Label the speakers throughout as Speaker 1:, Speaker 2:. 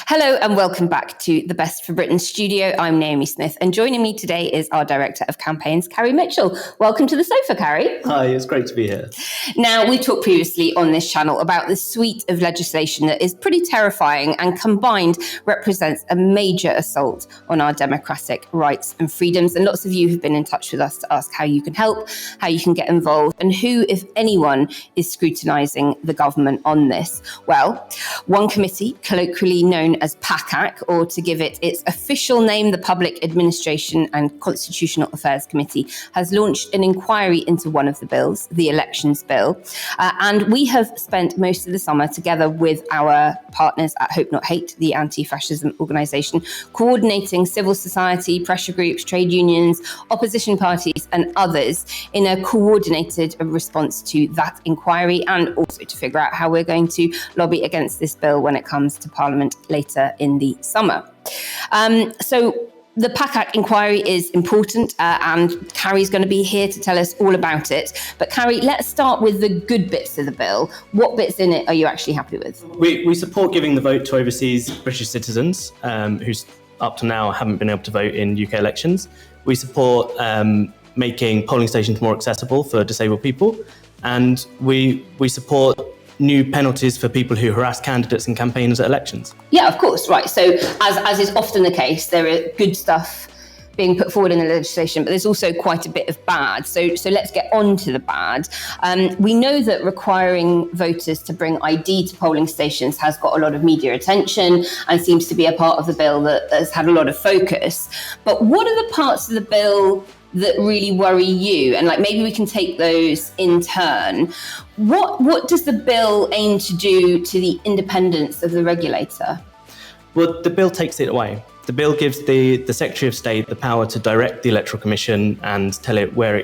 Speaker 1: Hello and welcome back to the Best for Britain studio. I'm Naomi Smith and joining me today is our Director of Campaigns, Carrie Mitchell. Welcome to the sofa, Carrie.
Speaker 2: Hi, it's great to be here.
Speaker 1: Now, we talked previously on this channel about the suite of legislation that is pretty terrifying and combined represents a major assault on our democratic rights and freedoms. And lots of you have been in touch with us to ask how you can help, how you can get involved, and who, if anyone, is scrutinising the government on this. Well, one committee, colloquially known as PACAC, or to give it its official name, the Public Administration and Constitutional Affairs Committee, has launched an inquiry into one of the bills, the Elections Bill. And we have spent most of the summer together with our partners at Hope Not Hate, the anti-fascism organisation, coordinating civil society, pressure groups, trade unions, opposition parties and others in a coordinated response to that inquiry, and also to figure out how we're going to lobby against this bill when it comes to Parliament later in the summer. So the PACAC inquiry is important, and Carrie's going to be here to tell us all about it. But Carrie, let's start with the good bits of the bill. What bits in it are you actually happy with?
Speaker 2: We support giving the vote to overseas British citizens who up to now haven't been able to vote in UK elections. We support making polling stations more accessible for disabled people, and we support new penalties for people who harass candidates and campaigners at elections.
Speaker 1: Yeah, of course, right. So as is often the case, there are good stuff being put forward in the legislation, but there's also quite a bit of bad. So let's get on to the bad. We know that requiring voters to bring ID to polling stations has got a lot of media attention and seems to be a part of the bill that has had a lot of focus. But what are the parts of the bill that really worry you? And maybe we can take those in turn. What does the bill aim to do to the independence of the regulator?
Speaker 2: Well, the bill takes it away. The bill gives the Secretary of State the power to direct the Electoral Commission and tell it what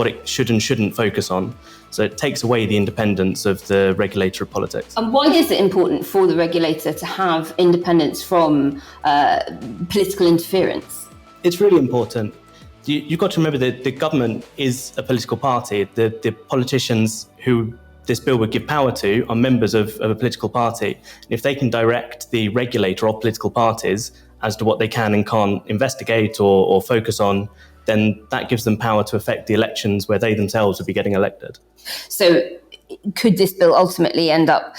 Speaker 2: it should and shouldn't focus on. So it takes away the independence of the regulator of politics.
Speaker 1: And why is it important for the regulator to have independence from political interference?
Speaker 2: It's really important. You've got to remember that the government is a political party. The politicians who this bill would give power to are members of a political party. And if they can direct the regulator of political parties as to what they can and can't investigate or focus on, then that gives them power to affect the elections where they themselves would be getting elected.
Speaker 1: So could this bill ultimately end up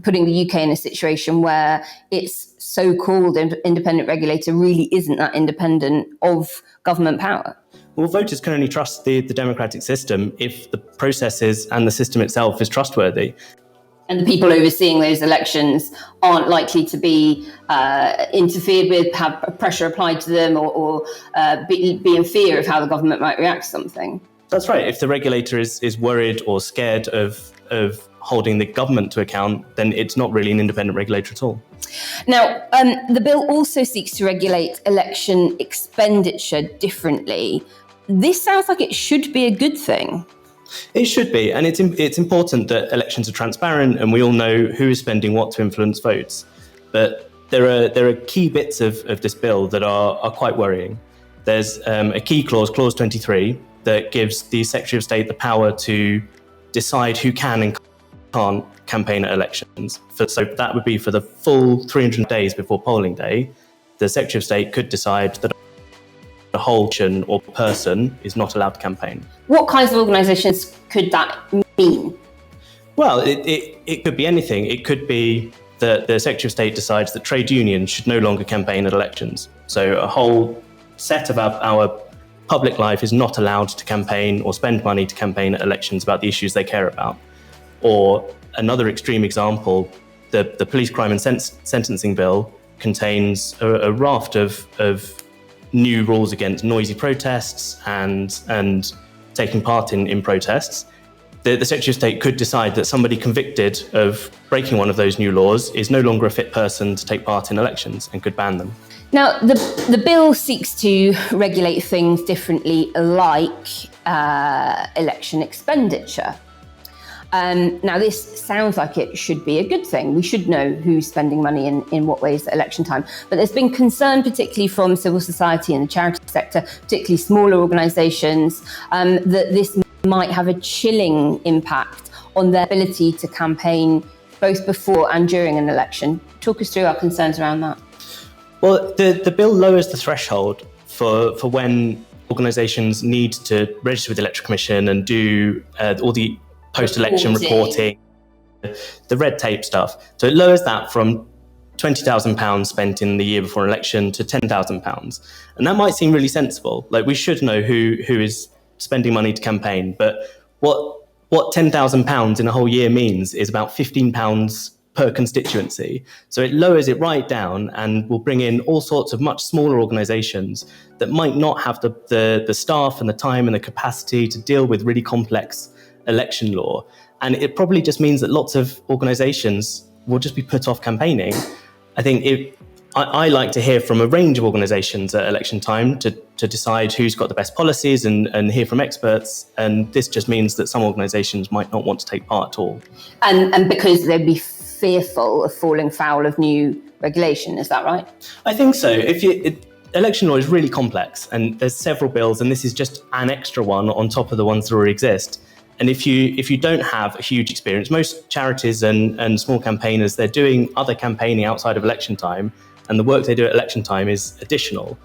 Speaker 1: putting the UK in a situation where its so-called independent regulator really isn't that independent of government power?
Speaker 2: Well, voters can only trust the democratic system if the processes and the system itself is trustworthy.
Speaker 1: And the people overseeing those elections aren't likely to be interfered with, have pressure applied to them, or be in fear of how the government might react to something.
Speaker 2: That's right. If the regulator is worried or scared of holding the government to account, then it's not really an independent regulator at all.
Speaker 1: Now, the bill also seeks to regulate election expenditure differently. This sounds like it should be a good thing.
Speaker 2: It should be, and it's important that elections are transparent and we all know who is spending what to influence votes. But there are key bits of this bill that are quite worrying. There's a key clause, clause 23, that gives the Secretary of State the power to decide who can and can't campaign at elections. So that would be for the full 300 days before polling day. The Secretary of State could decide that a whole nation or person is not allowed to campaign.
Speaker 1: What kinds of organisations could that mean?
Speaker 2: Well, it could be anything. It could be that the Secretary of State decides that trade unions should no longer campaign at elections. So a whole set of our public life is not allowed to campaign or spend money to campaign at elections about the issues they care about. Or another extreme example, the Police Crime and Sentencing Bill contains a raft of new rules against noisy protests and taking part in protests. The Secretary of State could decide that somebody convicted of breaking one of those new laws is no longer a fit person to take part in elections and could ban them.
Speaker 1: Now, the bill seeks to regulate things differently, like election expenditure. Now, this sounds like it should be a good thing. We should know who's spending money in what ways at election time. But there's been concern, particularly from civil society and the charity sector, particularly smaller organisations, that this might have a chilling impact on their ability to campaign both before and during an election. Talk us through our concerns around that.
Speaker 2: Well, the bill lowers the threshold for when organisations need to register with the Electoral Commission and do all the post-election reporting, the red tape stuff. So it lowers that from £20,000 spent in the year before an election to £10,000. And that might seem really sensible. Like, we should know who is spending money to campaign. But what £10,000 in a whole year means is about £15 per constituency. So it lowers it right down and will bring in all sorts of much smaller organisations that might not have the staff and the time and the capacity to deal with really complex election law. And it probably just means that lots of organisations will just be put off campaigning. I think I like to hear from a range of organisations at election time to decide who's got the best policies and hear from experts. And this just means that some organisations might not want to take part at all. And
Speaker 1: because they'd be fearful of falling foul of new regulation, is that right?
Speaker 2: I think so. Election law is really complex, and there's several bills, and this is just an extra one on top of the ones that already exist. And if you don't have a huge experience, most charities and small campaigners, they're doing other campaigning outside of election time, and the work they do at election time is additional.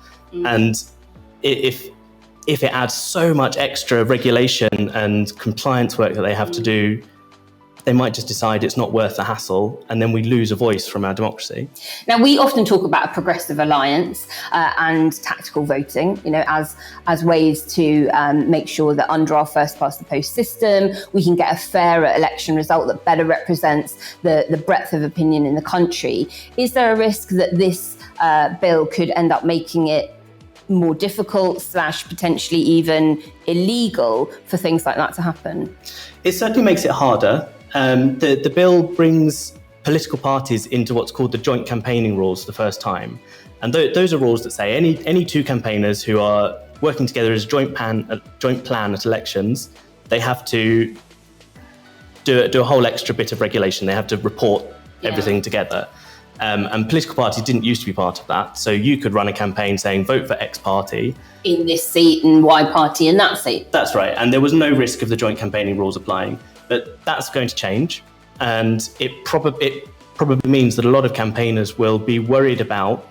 Speaker 2: And if it adds so much extra regulation and compliance work that they have to do, they might just decide it's not worth the hassle, and then we lose a voice from our democracy.
Speaker 1: Now, we often talk about a progressive alliance and tactical voting, as ways to make sure that under our first past the post system, we can get a fairer election result that better represents the breadth of opinion in the country. Is there a risk that this bill could end up making it more difficult / potentially even illegal for things like that to happen?
Speaker 2: It certainly makes it harder. The bill brings political parties into what's called the joint campaigning rules for the first time. And those are rules that say any two campaigners who are working together as a joint plan at elections, they have to do a whole extra bit of regulation. They have to report everything together. And political parties didn't used to be part of that. So you could run a campaign saying, vote for X party
Speaker 1: in this seat and Y party in that seat.
Speaker 2: That's right. And there was no risk of the joint campaigning rules applying. But that's going to change. And it probably means that a lot of campaigners will be worried about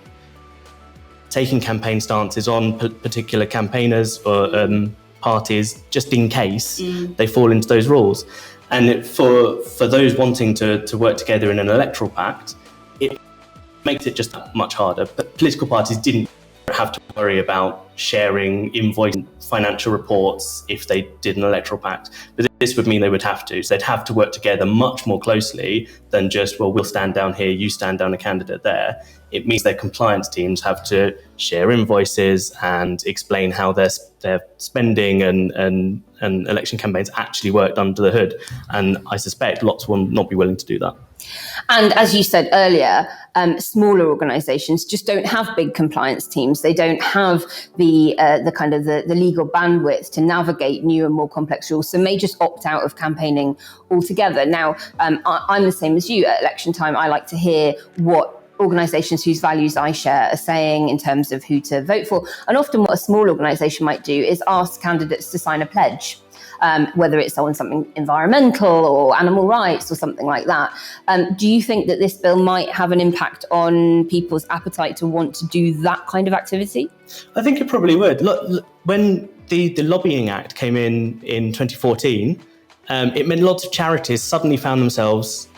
Speaker 2: taking campaign stances on particular campaigners or parties just in case they fall into those rules. And for those wanting to work together in an electoral pact, it makes it just much harder. But political parties didn't have to worry about sharing invoice financial reports if they did an electoral pact. But this would mean they would have to. So they'd have to work together much more closely than just, well, we'll stand down here, you stand down a candidate there. It means their compliance teams have to share invoices and explain how their spending and election campaigns actually worked under the hood. And I suspect lots will not be willing to do that.
Speaker 1: And as you said earlier, smaller organisations just don't have big compliance teams. They don't have the legal bandwidth to navigate new and more complex rules, so may just opt out of campaigning altogether. Now, I'm the same as you. At election time, I like to hear what organisations whose values I share are saying in terms of who to vote for. And often what a small organisation might do is ask candidates to sign a pledge, whether it's on something environmental or animal rights or something like that. Do you think that this bill might have an impact on people's appetite to want to do that kind of activity?
Speaker 2: I think it probably would. Look, when the Lobbying Act came in 2014, it meant lots of charities suddenly found themselves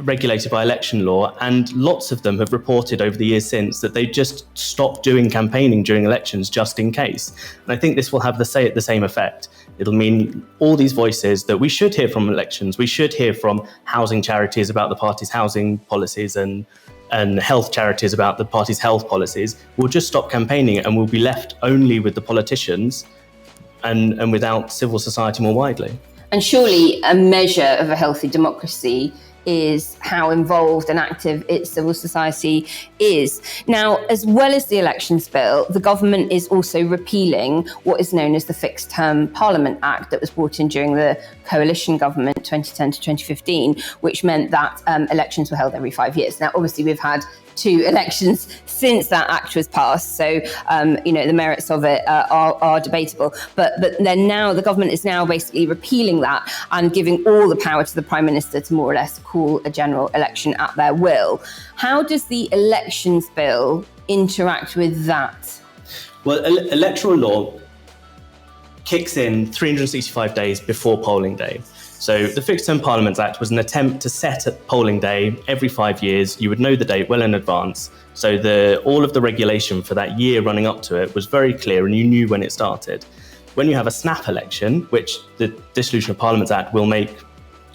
Speaker 2: regulated by election law, and lots of them have reported over the years since that they just stopped doing campaigning during elections just in case. And I think this will have the same effect. It'll mean all these voices that we should hear from elections, we should hear from housing charities about the party's housing policies and health charities about the party's health policies, will just stop campaigning and we'll be left only with the politicians and without civil society more widely.
Speaker 1: And surely a measure of a healthy democracy is how involved and active its civil society is. Now, as well as the elections bill, the government is also repealing what is known as the Fixed Term Parliament Act that was brought in during the coalition government 2010 to 2015, which meant that elections were held every 5 years. Now, obviously, we've had 2 elections since that act was passed, so the merits of it are debatable. But then now the government is now basically repealing that and giving all the power to the Prime Minister to more or less call a general election at their will. How does the elections bill interact with that?
Speaker 2: Well, electoral law kicks in 365 days before polling day. So the Fixed Term Parliament Act was an attempt to set a polling day every 5 years. You would know the date well in advance. So all of the regulation for that year running up to it was very clear and you knew when it started. When you have a snap election, which the Dissolution of Parliament Act will make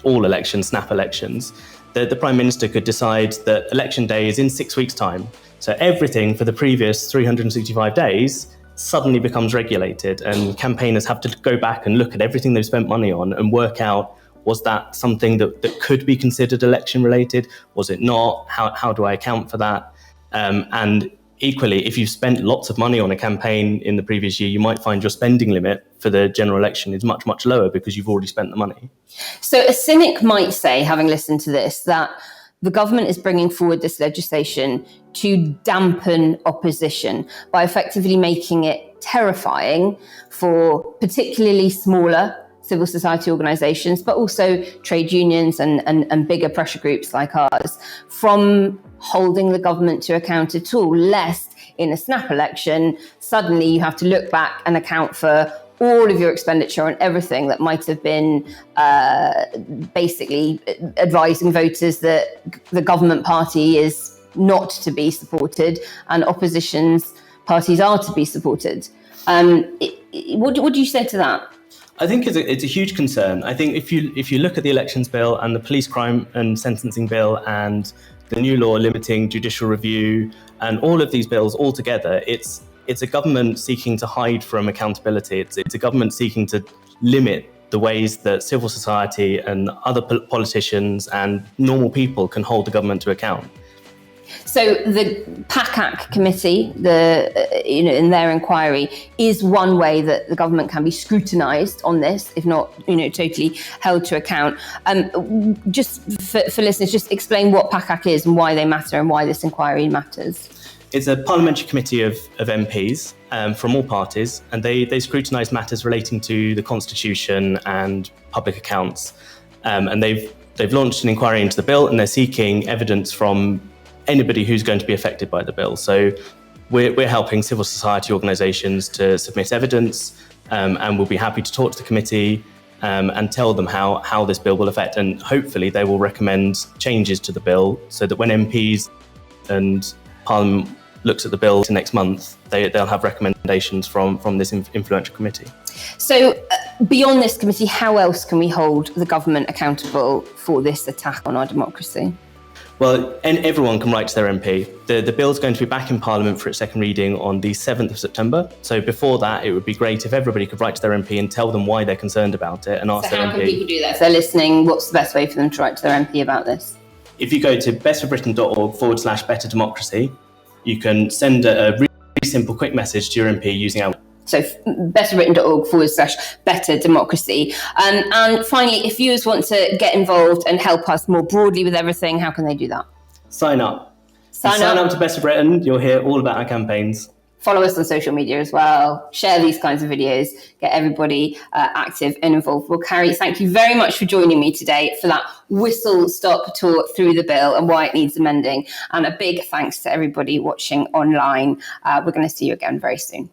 Speaker 2: all elections snap elections, the Prime Minister could decide that election day is in 6 weeks' time. So everything for the previous 365 days suddenly becomes regulated, and campaigners have to go back and look at everything they've spent money on and work out, was that something that could be considered election related? Was it not? How do I account for that? And equally, if you've spent lots of money on a campaign in the previous year, you might find your spending limit for the general election is much, much lower because you've already spent the money.
Speaker 1: So a cynic might say, having listened to this, that the government is bringing forward this legislation to dampen opposition by effectively making it terrifying for particularly smaller civil society organisations, but also trade unions and bigger pressure groups like ours, from holding the government to account at all, lest in a snap election, suddenly you have to look back and account for all of your expenditure on everything that might have been basically advising voters that the government party is not to be supported and opposition's parties are to be supported. What do you say to that?
Speaker 2: I think it's a huge concern. I think if you look at the elections bill and the police crime and sentencing bill and the new law limiting judicial review and all of these bills all together, it's a government seeking to hide from accountability. It's a government seeking to limit the ways that civil society and other politicians and normal people can hold the government to account.
Speaker 1: So the PACAC committee, in their inquiry, is one way that the government can be scrutinised on this, if not, totally held to account. Just for listeners, just explain what PACAC is and why they matter and why this inquiry matters.
Speaker 2: It's a parliamentary committee of MPs from all parties, and they scrutinise matters relating to the Constitution and public accounts. And they've launched an inquiry into the bill, and they're seeking evidence from anybody who's going to be affected by the bill. So we're helping civil society organisations to submit evidence, and we'll be happy to talk to the committee and tell them how this bill will affect. And hopefully they will recommend changes to the bill so that when MPs and Parliament looks at the bill next month, they'll have recommendations from this influential committee. So
Speaker 1: beyond this committee, how else can we hold the government accountable for this attack on our democracy?
Speaker 2: Well, and everyone can write to their MP. The bill's going to be back in Parliament for its second reading on the 7th of September. So before that, it would be great if everybody could write to their MP and tell them why they're concerned about it and ask their MP. So how can
Speaker 1: people do that? If they're listening, what's the best way for them to write to their MP about this?
Speaker 2: If you go to bestforbritain.org/better democracy, you can send a really simple, quick message to your MP using our...
Speaker 1: So bestforbritain.org/better democracy. And finally, if viewers want to get involved and help us more broadly with everything, how can they do that?
Speaker 2: Sign up. Sign up to Best of Britain. You'll hear all about our campaigns.
Speaker 1: Follow us on social media as well. Share these kinds of videos. Get everybody active and involved. Well, Carrie, thank you very much for joining me today for that whistle-stop tour through the bill and why it needs amending. And a big thanks to everybody watching online. We're going to see you again very soon.